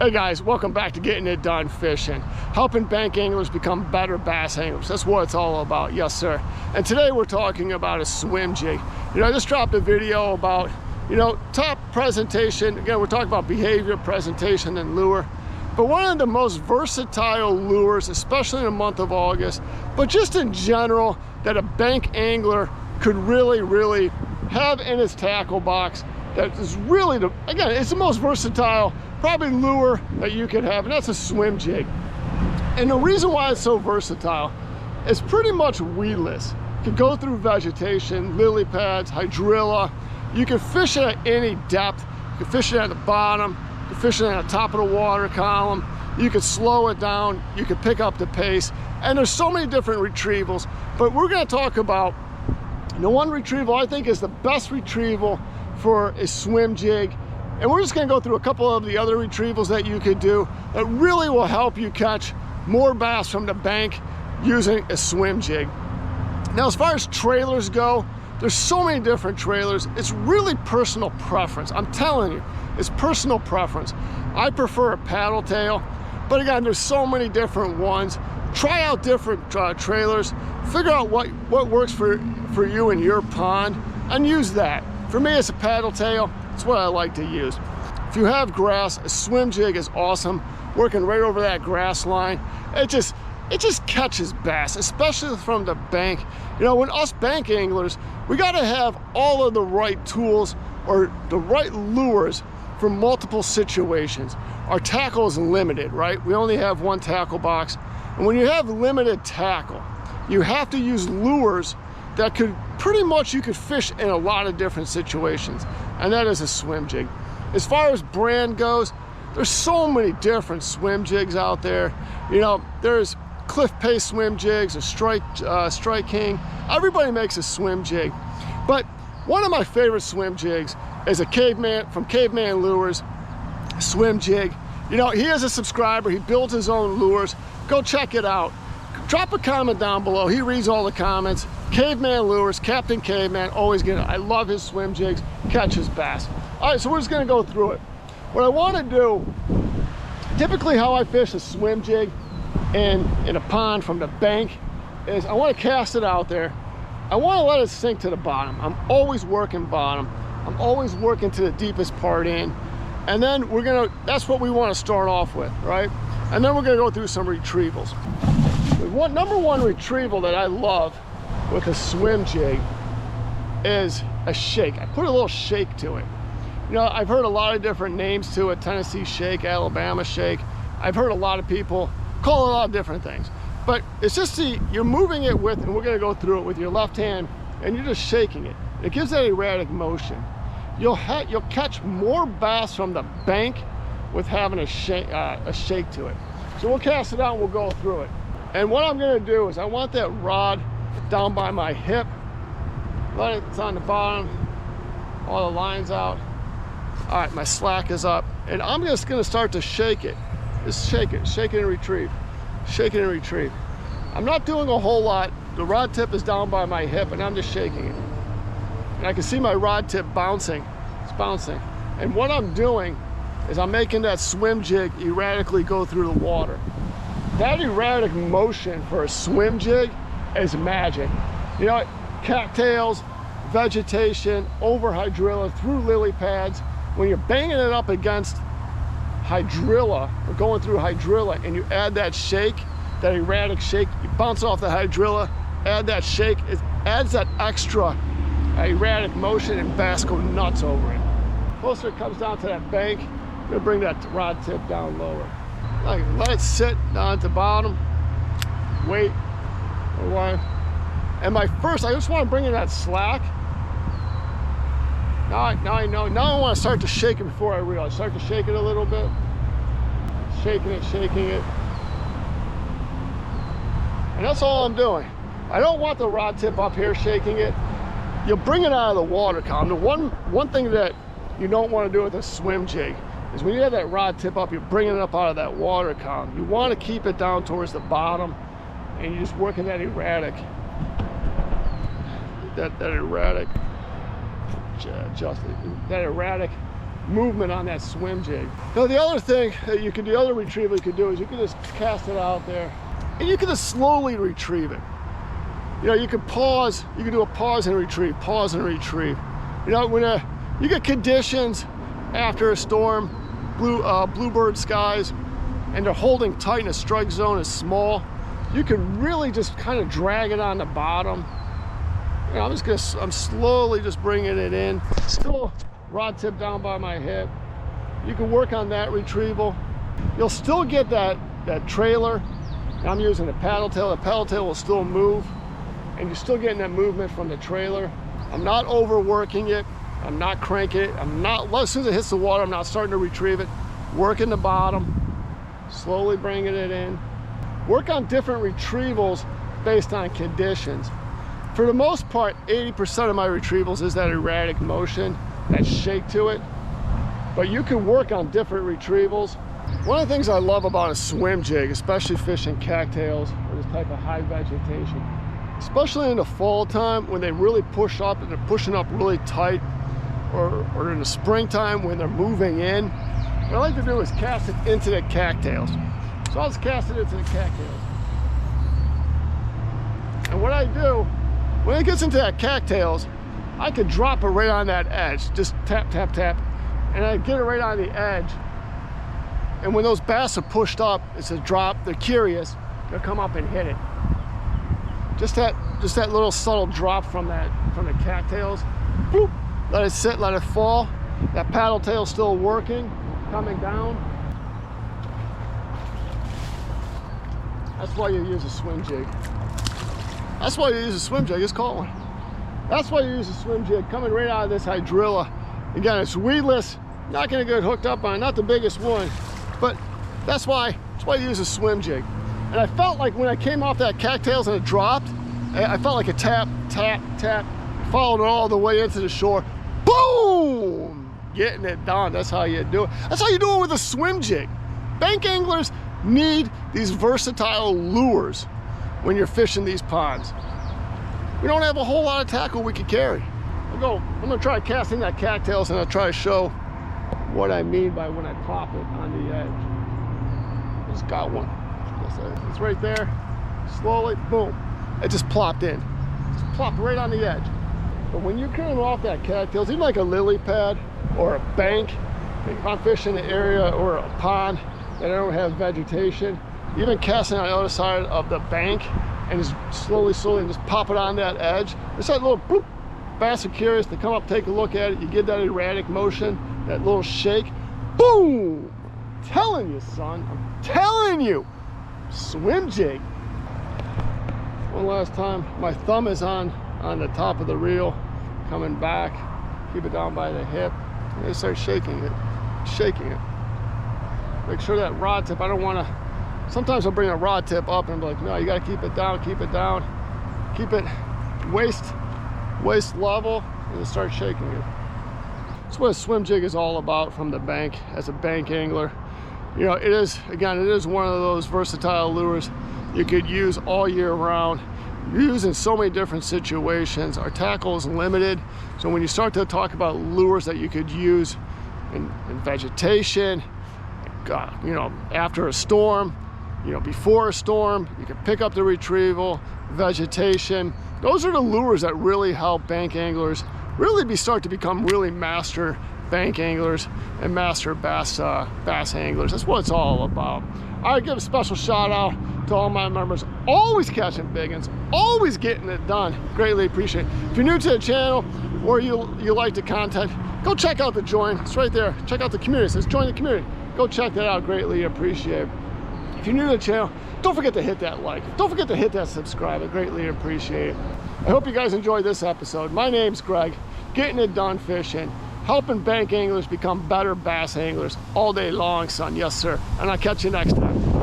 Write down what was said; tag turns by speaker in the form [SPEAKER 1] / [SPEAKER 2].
[SPEAKER 1] Hey guys, welcome back to Getting It Done Fishing. Helping bank anglers become better bass anglers. That's what it's all about, yes sir. And today we're talking about a swim jig. I just dropped a video about, top presentation. Again, we're talking about behavior, presentation, and lure. But one of the most versatile lures, especially in the month of August, but just in general, that a bank angler could really have in his tackle box, that is really, it's the most versatile probably lure that you could have, and that's a swim jig. And the reason why it's so versatile is pretty much weedless. You can go through vegetation, lily pads, hydrilla. You can fish it at any depth. You can fish it at the bottom. You can fish it at the top of the water column. You can slow it down. You can pick up the pace. And there's so many different retrievals, but we're gonna talk about the one retrieval I think is the best retrieval for a swim jig. And we're just gonna go through a couple of the other retrievals that you could do that really will help you catch more bass from the bank using a swim jig. Now, as far as trailers go, there's so many different trailers. It's really personal preference. I'm telling you, it's personal preference. I prefer a paddle tail, but again, there's so many different ones. Try out different trailers, figure out what works for you in your pond, and use that. For me, it's a paddle tail. It's what I like to use. If you have grass, a swim jig is awesome. Working right over that grass line, it just catches bass, especially from the bank. When us bank anglers, we got to have all of the right tools or the right lures for multiple situations. Our tackle is limited, right? We only have one tackle box. And when you have limited tackle, you have to use lures that could pretty much, you could fish in a lot of different situations, and that is a swim jig. As far as brand goes, there's so many different swim jigs out there. There's Cliff Pace swim jigs, a Strike King. Everybody makes a swim jig, but one of my favorite swim jigs is a Caveman from Caveman Lures swim jig. He is a subscriber. He builds his own lures. Go check it out. Drop a comment down below. He reads all the comments. Caveman Lures, Captain Caveman, always get it. I love his swim jigs, catches bass. All right, so we're just gonna go through it. What I wanna do, typically how I fish a swim jig in a pond from the bank is I wanna cast it out there. I wanna let it sink to the bottom. I'm always working bottom. I'm always working to the deepest part in. And then that's what we wanna start off with, right? And then we're gonna go through some retrievals. Number one retrieval that I love with a swim jig is a shake. I put a little shake to it. I've heard a lot of different names to it: Tennessee shake, Alabama shake. I've heard a lot of people call it a lot of different things, but it's just you're moving it with, and we're going to go through it with your left hand, and you're just shaking it. It gives that erratic motion. You'll catch more bass from the bank with having a shake to it. So we'll cast it out and we'll go through it. And what I'm going to do is I want that rod down by my hip. It's on the bottom, all the lines out. All right, my slack is up, and I'm just going to start to shake it. Just shake it and retrieve, shake it and retrieve. I'm not doing a whole lot. The rod tip is down by my hip, and I'm just shaking it. And I can see my rod tip bouncing. It's bouncing. And what I'm doing is I'm making that swim jig erratically go through the water. That erratic motion for a swim jig is magic. Cattails, vegetation, over hydrilla, through lily pads. When you're banging it up against hydrilla or going through hydrilla, and you add that shake, that erratic shake, you bounce off the hydrilla, add that shake, it adds that extra erratic motion, and bass go nuts over it. Closer it comes down to that bank, I'm gonna bring that rod tip down lower. Let it sit down at the bottom, wait a while. And I just want to bring in that slack. Now I want to start to shake it before I reel. I start to shake it a little bit. Shaking it. And that's all I'm doing. I don't want the rod tip up here shaking it. You'll bring it out of the water column. The one thing that you don't want to do with a swim jig is when you have that rod tip up, you're bringing it up out of that water column. You want to keep it down towards the bottom, and you're just working that erratic, movement on that swim jig. Now the other thing that you can do, the other retrieval you can do is you can just cast it out there and you can just slowly retrieve it. You know, you can pause, you can do a pause and retrieve, pause and retrieve. You know, when you get conditions after a storm, bluebird skies, and they're holding tight and the strike zone is small, you can really just kind of drag it on the bottom. You know, I'm slowly just bringing it in. Still rod tip down by my hip. You can work on that retrieval. You'll still get that trailer. I'm using a paddle tail. The paddle tail will still move, and you're still getting that movement from the trailer. I'm not overworking it. I'm not cranking it. As soon as it hits the water, I'm not starting to retrieve it. Working the bottom, slowly bringing it in. Work on different retrievals based on conditions. For the most part, 80% of my retrievals is that erratic motion, that shake to it. But you can work on different retrievals. One of the things I love about a swim jig, especially fishing cattails or this type of high vegetation, especially in the fall time when they really push up and they're pushing up really tight, or in the springtime when they're moving in, what I like to do is cast it into the cattails. So I'll just cast it into the cattails. And what I do, when it gets into that cattails, I can drop it right on that edge. Just tap, tap, tap. And I get it right on the edge. And when those bass are pushed up, it's a drop, they're curious, they'll come up and hit it. Just that little subtle drop from the cattails. Boop, let it sit, let it fall. That paddle tail's still working, coming down. That's why you use a swim jig. That's why you use a swim jig, just call it one. That's why you use a swim jig, coming right out of this hydrilla. Again, it's weedless, not gonna get hooked up on, not the biggest one, but that's why you use a swim jig. And I felt like when I came off that cattails and it dropped, I felt like a tap, tap, tap, followed it all the way into the shore. Boom! Getting it done, that's how you do it. That's how you do it with a swim jig. Bank anglers need these versatile lures when you're fishing these ponds. We don't have a whole lot of tackle we can carry. I'm gonna try casting that cattails and I'll try to show what I mean by when I pop it on the edge. Just got one. It's right there. Slowly, boom. It just plopped in. Just plopped right on the edge. But when you're coming off that cattails, even like a lily pad or a bank, if I'm fishing an area or a pond that I don't have vegetation, even casting on the other side of the bank and just slowly just pop it on that edge. It's that little boop. Bass are curious, they come up, take a look at it, you get that erratic motion, that little shake, boom! I'm telling you, son, I'm telling you, swim jig. One last time, my thumb is on the top of the reel, coming back, keep it down by the hip, and I start shaking it. Make sure that rod tip, I don't want to, sometimes I'll bring a rod tip up and be like, no, you got to keep it down, keep it waist level, and then start shaking it. That's what a swim jig is all about from the bank as a bank angler. You know, it is one of those versatile lures you could use all year round. You're using so many different situations. Our tackle is limited, so when you start to talk about lures that you could use in vegetation, you know, after a storm, you know, before a storm, you can pick up the retrieval, vegetation. Those are the lures that really help bank anglers really start to become really master bank anglers and master bass anglers. That's what it's all about. I give a special shout out to all my members, always catching big ones, always getting it done. Greatly appreciate it. If you're new to the channel or you like the content, go check out the join. It's right there. Check out the community. It says join the community. Go check that out. Greatly appreciate it. If you're new to the channel, don't forget to hit that like. Don't forget to hit that subscribe. I greatly appreciate it. I hope you guys enjoyed this episode. My name's Greg, getting it done fishing, helping bank anglers become better bass anglers all day long, son. Yes, sir. And I'll catch you next time.